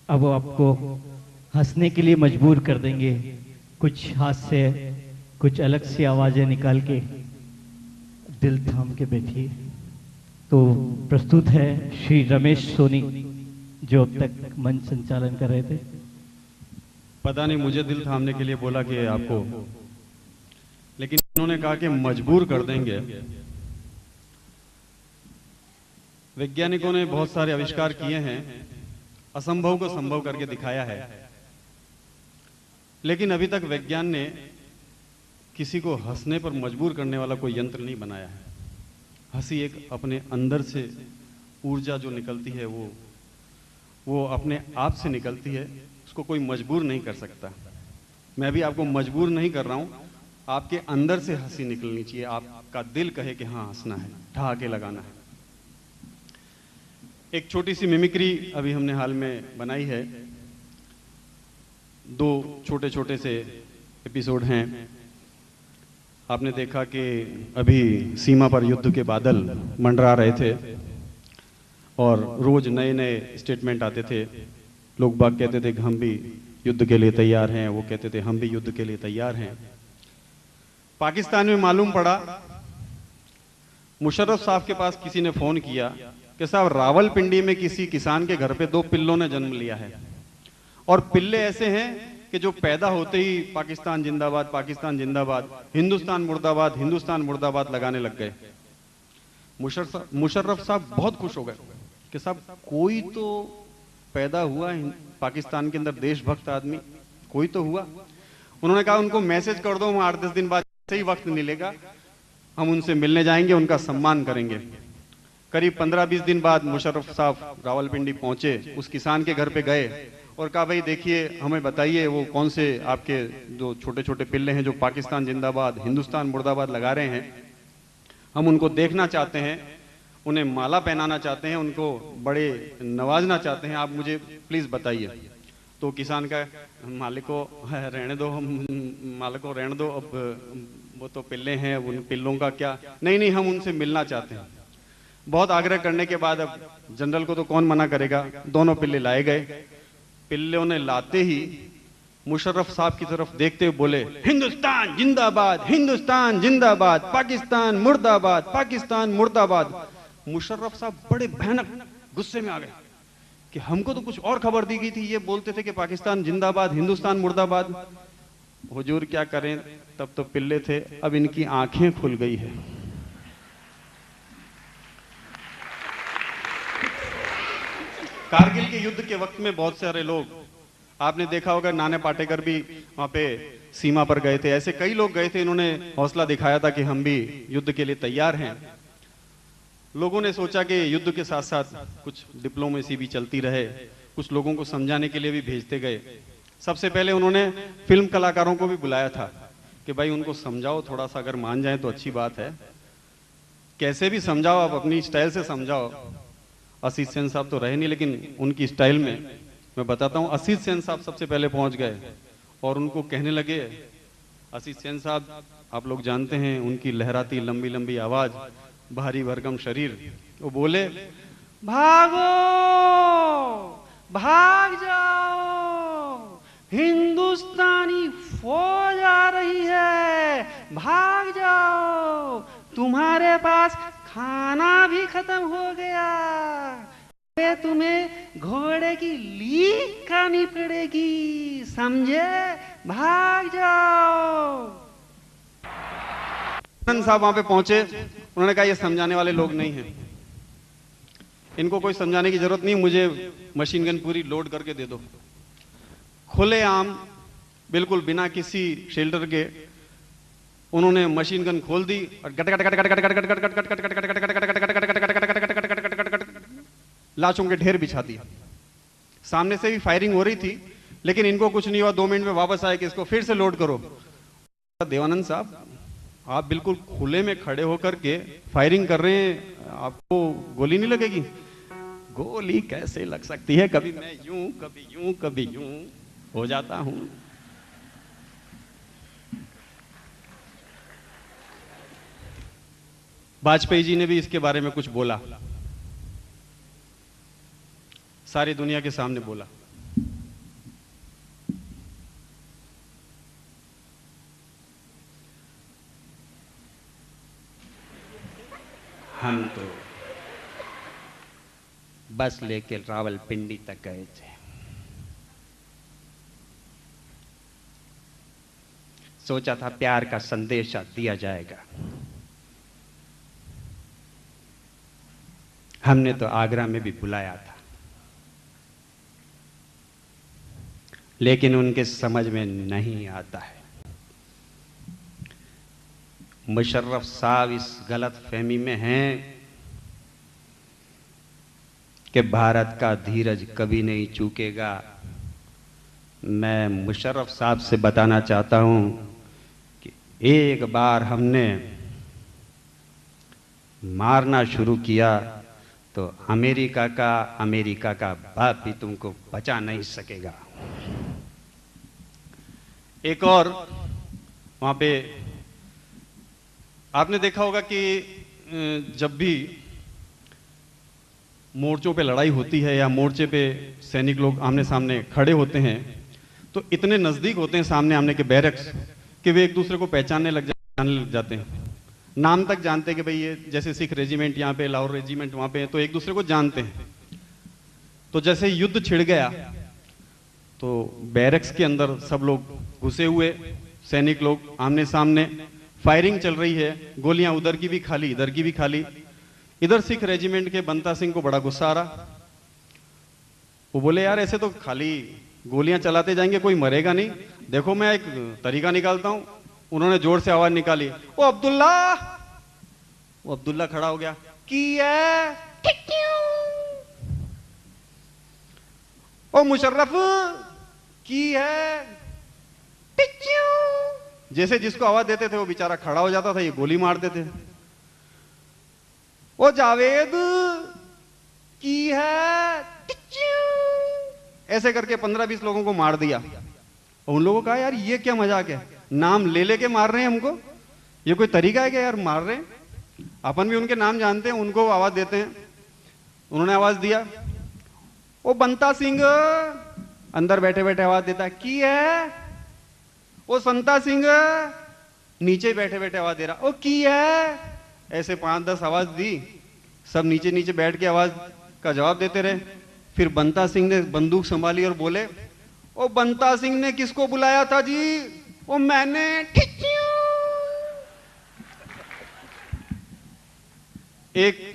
अब वो आपको हंसने के लिए मजबूर कर देंगे, कुछ हाथ से कुछ अलग सी आवाजें निकाल के। दिल थाम के बैठिए। तो प्रस्तुत है श्री रमेश सोनी, जो अब तक मंच संचालन कर रहे थे। पता नहीं मुझे दिल थामने के लिए बोला कि आपको, लेकिन उन्होंने कहा कि मजबूर कर देंगे। वैज्ञानिकों ने बहुत सारे आविष्कार किए हैं, असंभव को संभव करके दिखाया है, लेकिन अभी तक विज्ञान ने किसी को हंसने पर मजबूर करने वाला कोई यंत्र नहीं बनाया है। हंसी एक अपने अंदर से ऊर्जा जो निकलती है वो अपने आप से निकलती है, उसको कोई मजबूर नहीं कर सकता। मैं भी आपको मजबूर नहीं कर रहा हूं, आपके अंदर से हंसी निकलनी चाहिए, आपका दिल कहे कि हाँ हंसना है, ठहाके लगाना है। एक छोटी सी मिमिक्री अभी हमने हाल में बनाई है, 2 छोटे छोटे से एपिसोड हैं। आपने देखा कि अभी सीमा पर युद्ध के बादल मंडरा रहे थे और रोज नए नए स्टेटमेंट आते थे। लोग बाग कहते थे कि हम भी युद्ध के लिए तैयार हैं, वो कहते थे हम भी युद्ध के लिए तैयार हैं। पाकिस्तान में मालूम पड़ा, मुशर्रफ साहब के पास किसी ने फोन किया कि साहब रावलपिंडी में किसी किसान के घर पे 2 पिल्लों ने जन्म लिया है, और पिल्ले ऐसे हैं कि जो पैदा होते ही पाकिस्तान जिंदाबाद, पाकिस्तान जिंदाबाद, हिंदुस्तान मुर्दाबाद, हिंदुस्तान मुर्दाबाद लगाने लग गए। मुशर्रफ साहब बहुत खुश हो गए कि साहब कोई तो पैदा हुआ पाकिस्तान के अंदर, देशभक्त आदमी कोई तो हुआ। उन्होंने कहा उनको मैसेज कर दो, 8-10 दिन बाद सही वक्त मिलेगा, हम उनसे मिलने जाएंगे, उनका सम्मान करेंगे। करीब 15-20 दिन बाद मुशर्रफ साहब रावलपिंडी पहुंचे, उस किसान के घर पे गए और कहा भाई देखिए, हमें बताइए वो कौन से आपके जो छोटे छोटे पिल्ले हैं जो पाकिस्तान जिंदाबाद, हिंदुस्तान मुर्दाबाद लगा रहे हैं, हम उनको देखना चाहते हैं, उन्हें माला पहनाना चाहते हैं, उनको बड़े नवाजना चाहते हैं, आप मुझे प्लीज बताइए। तो किसान का मालिक को रहने दो, मालिक को रहने दो, अब वो तो पिल्ले हैं, उन पिल्लों का क्या, नहीं नहीं हम उनसे मिलना चाहते हैं। बहुत आग्रह करने के बाद अब जनरल को तो कौन मना करेगा, दोनों पिल्ले लाए गए। पिल्लों ने लाते ही मुशर्रफ साहब की तरफ देखते हुए बोले, हिंदुस्तान जिंदाबाद, हिंदुस्तान जिंदाबाद, पाकिस्तान मुर्दाबाद, पाकिस्तान मुर्दाबाद। मुशर्रफ साहब बड़े भयानक गुस्से में आ गए कि हमको तो कुछ और खबर दी गई थी, ये बोलते थे कि पाकिस्तान जिंदाबाद, हिंदुस्तान मुर्दाबाद। हुजूर क्या करें, तब तो पिल्ले थे, अब इनकी आंखें खुल गई है। कारगिल के युद्ध के वक्त में बहुत सारे लोग, आपने देखा होगा नाना पाटेकर भी वहां पे सीमा पर गए थे, ऐसे कई लोग गए थे, इन्होंने हौसला दिखाया था कि हम भी युद्ध के लिए तैयार हैं। लोगों ने सोचा कि युद्ध के साथ साथ कुछ डिप्लोमेसी भी चलती रहे, कुछ लोगों को समझाने के लिए भी भेजते गए। सबसे पहले उन्होंने फिल्म कलाकारों को भी बुलाया था कि भाई उनको समझाओ थोड़ा सा, अगर मान जाए तो अच्छी बात है, कैसे भी समझाओ, आप अपनी स्टाइल से समझाओ। असीत सेन साहब तो रहे नहीं, लेकिन उनकी स्टाइल में मैं बताता हूँ। असीत सेन साहब सबसे पहले पहुंच गए और उनको कहने लगे, असीत सेन साहब आप लोग जानते हैं उनकी लहराती लंबी लंबी आवाज, भारी भरकम शरीर, वो बोले भागो, भाग जाओ, हिंदुस्तानी फौज आ रही है, भाग जाओ, तुम्हारे पास खाना भी खत्म हो गया, तुम्हें घोड़े की लीक खानी पड़ेगी, समझे, भाग जाओ। साहब वहां पे पहुंचे, उन्होंने कहा ये समझाने वाले लोग नहीं हैं, इनको कोई समझाने की जरूरत नहीं, मुझे मशीन गन पूरी लोड करके दे दो। खुलेआम बिल्कुल बिना किसी शेल्टर के उन्होंने मशीन गन खोल दी और लाशों के ढेर बिछा दिया। सामने से भी फायरिंग हो रही थी, लेकिन इनको कुछ नहीं हुआ। 2 मिनट में वापस आए कि इसको फिर से लोड करो। देवानंद साहब आप बिल्कुल खुले में खड़े होकर के फायरिंग कर रहे हैं, आपको गोली नहीं लगेगी? गोली कैसे लग सकती है, कभी मैं यूं कभी यूं कभी यूं हो जाता हूं। वाजपेयी जी ने भी इसके बारे में कुछ बोला, सारी दुनिया के सामने बोला। हम तो बस लेके रावलपिंडी तक गए थे। सोचा था प्यार का संदेशा दिया जाएगा। हमने तो आगरा में भी बुलाया था, लेकिन उनके समझ में नहीं आता है। मुशर्रफ साहब इस गलत फहमी में हैं कि भारत का धीरज कभी नहीं चूकेगा। मैं मुशर्रफ साहब से बताना चाहता हूं कि एक बार हमने मारना शुरू किया तो अमेरिका का बाप भी तुमको बचा नहीं सकेगा। एक और वहां पे आपने देखा होगा कि जब भी मोर्चों पे लड़ाई होती है या मोर्चे पे सैनिक लोग आमने सामने खड़े होते हैं तो इतने नजदीक होते हैं सामने आमने के बैरक्स कि वे एक दूसरे को पहचानने लग जाते हैं। नाम तक जानते हैं कि भाई ये जैसे सिख रेजिमेंट यहाँ पे, लाहौर रेजिमेंट वहां पे, तो एक दूसरे को जानते हैं। तो जैसे युद्ध छिड़ गया तो बैरक्स के अंदर सब लोग घुसे हुए, सैनिक लोग आमने सामने, फायरिंग चल रही है, गोलियां उधर की भी खाली इधर की भी खाली। इधर सिख रेजिमेंट के बंता सिंह को बड़ा गुस्सा आ रहा। वो बोले यार ऐसे तो खाली गोलियां चलाते जाएंगे, कोई मरेगा नहीं, देखो मैं एक तरीका निकालता हूं। उन्होंने जोर से आवाज निकाली, ओ अब्दुल्ला। वो अब्दुल्ला खड़ा हो गया, की है? ओ मुशर्रफ की है? जैसे जिसको आवाज देते थे वो बेचारा खड़ा हो जाता था, ये गोली मारते थे। ओ जावेद की है? ऐसे करके 15-20 लोगों को मार दिया। और उन लोगों को कहा यार ये क्या मजाक है, नाम ले लेके मार रहे हैं हमको, ये कोई तरीका है क्या यार मार रहे हैं? अपन भी उनके नाम जानते हैं, उनको आवाज देते हैं। उन्होंने आवाज दिया, ओ बंता सिंह। अंदर बैठे बैठे आवाज देता है, की है? ओ संता सिंह। नीचे बैठे बैठे आवाज दे रहा, ओ की है? ऐसे 5-10 आवाज दी, सब नीचे नीचे बैठ के आवाज का जवाब देते रहे। फिर बंता सिंह ने बंदूक संभाली और बोले, ओ बंता सिंह ने किसको बुलाया था जी? ओ मैंने। एक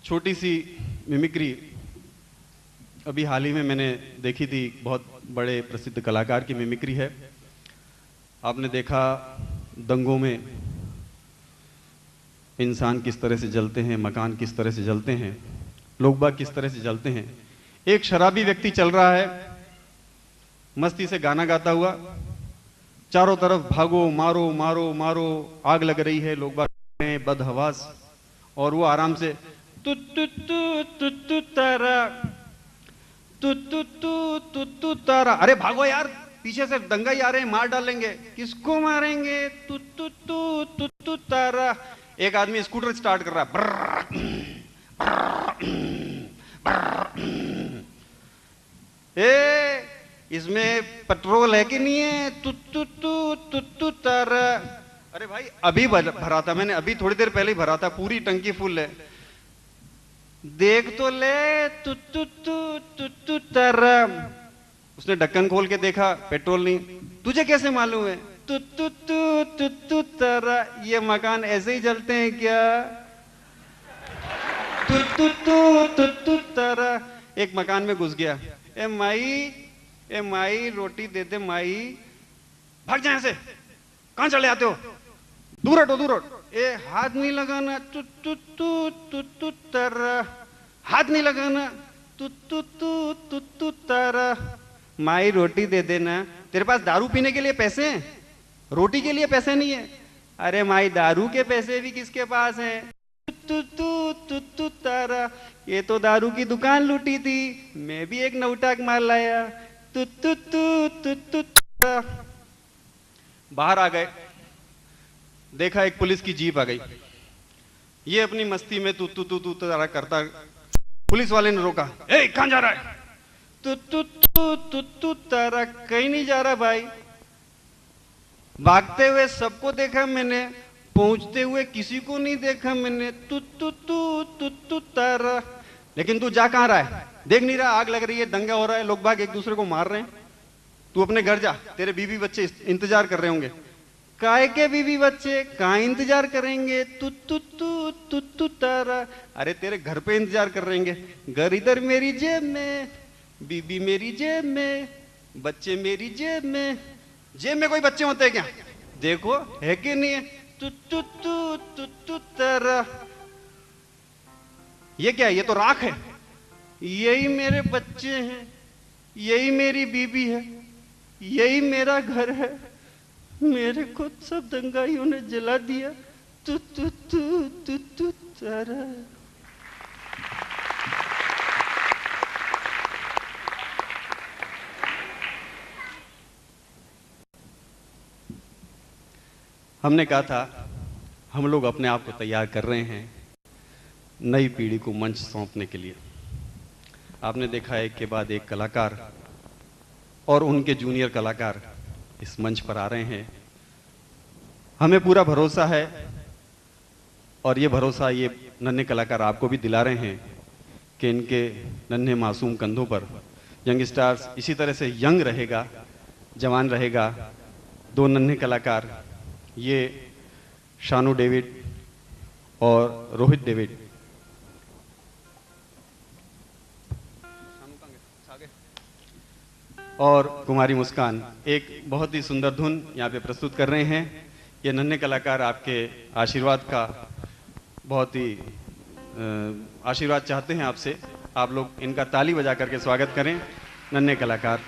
छोटी सी मिमिक्री अभी हाल ही में मैंने देखी थी, बहुत बड़े प्रसिद्ध कलाकार की मिमिक्री है। आपने देखा दंगों में इंसान किस तरह से जलते हैं, मकान किस तरह से जलते हैं, लोग बाग किस तरह से जलते हैं। एक शराबी व्यक्ति चल रहा है मस्ती से गाना गाता हुआ, चारों तरफ भागो मारो मारो मारो, आग लग रही है, लोग बाग में बदहवास, और वो आराम से तु तु तु तु तु तारा तु तु तु तु तु तारा। अरे भागो यार, पीछे से दंगाई आ रहे हैं, मार डालेंगे। किसको मारेंगे? तु तु तु तु तु तारा। एक आदमी स्कूटर स्टार्ट कर रहा है, इसमें पेट्रोल है कि नहीं है? तु तु तु तु तु तारा। अरे भाई अभी भरा था मैंने, अभी थोड़ी देर पहले ही भरा था, पूरी टंकी फुल है, देख तो ले। तु तु तु तु तु तारा। उसने ढक्कन खोल के देखा, पेट्रोल नहीं। तुझे कैसे मालूम है? तु तु तु तु तु तारा। ये मकान ऐसे ही जलते हैं क्या? तु तु तु तु तु तारा। एक मकान में घुस गया, ए माई रोटी दे दे माई। भाग जाए से, कहां चले आते हो? दूर हटो दूर हटो। ए हाथ नहीं लगाना। तु तु तु तु तु तारा। हाथ नहीं लगाना। तु तु तु तु तु तारा। माई रोटी दे देना। तेरे पास दारू पीने के लिए पैसे हैं, रोटी के लिए पैसे नहीं है। अरे माई दारू के पैसे भी किसके पास हैं? तु तु तु तु तारा। ये तो दारू की दुकान लूटी थी, मैं भी एक नौटाक मार लाया। तु तु तु तु तु तारा। बाहर आ गए, देखा एक पुलिस की जीप आ गई। ये अपनी मस्ती में तु तु तु तु तारा करता, पुलिस वाले ने रोका, ए कहां जा रहा है? तु तु तु तु तु तारा। कहीं नहीं जा रहा भाई। भागते हुए सबको देखा मैंने, पहुंचते हुए किसी को नहीं देखा मैंने, तू तू तू तू तू तारा। लेकिन तू जा कहां रहा है? देख नहीं रहा आग लग रही है, दंगा हो रहा है, लोग बाग एक दूसरे को मार रहे हैं। तू अपने घर जा, तेरे बीवी बच्चे इंतजार कर रहे होंगे। काय के बीवी बच्चे कहां इंतजार करेंगे? तू तू तू तू तू तारा। अरे तेरे घर पे इंतजार कर रहेंगे। घर इधर मेरी जेब में, बीबी मेरी जेब में, बच्चे मेरी जेब में। जेब में कोई बच्चे होते हैं क्या? देखो है कि नहीं है? तू तू तू तू तू तारा। ये क्या है? ये तो राख है। यही मेरे बच्चे हैं, यही मेरी बीबी है, यही मेरा घर है। मेरे को सब दंगाइयों ने जला दिया। तू तू तू तू तू तारा। हमने कहा था हम लोग अपने आप को तैयार कर रहे हैं नई पीढ़ी को मंच सौंपने के लिए। आपने देखा एक के बाद एक कलाकार और उनके जूनियर कलाकार इस मंच पर आ रहे हैं। हमें पूरा भरोसा है और ये भरोसा ये नन्हे कलाकार आपको भी दिला रहे हैं कि इनके नन्हे मासूम कंधों पर यंग स्टार्स इसी तरह से यंग रहेगा, जवान रहेगा। दो नन्हे कलाकार, ये शानू डेविड और रोहित डेविड, और कुमारी मुस्कान एक बहुत ही सुंदर धुन यहाँ पे प्रस्तुत कर रहे हैं। ये नन्हे कलाकार आपके आशीर्वाद का बहुत ही आशीर्वाद चाहते हैं आपसे। आप लोग इनका ताली बजा करके स्वागत करें, नन्हे कलाकार।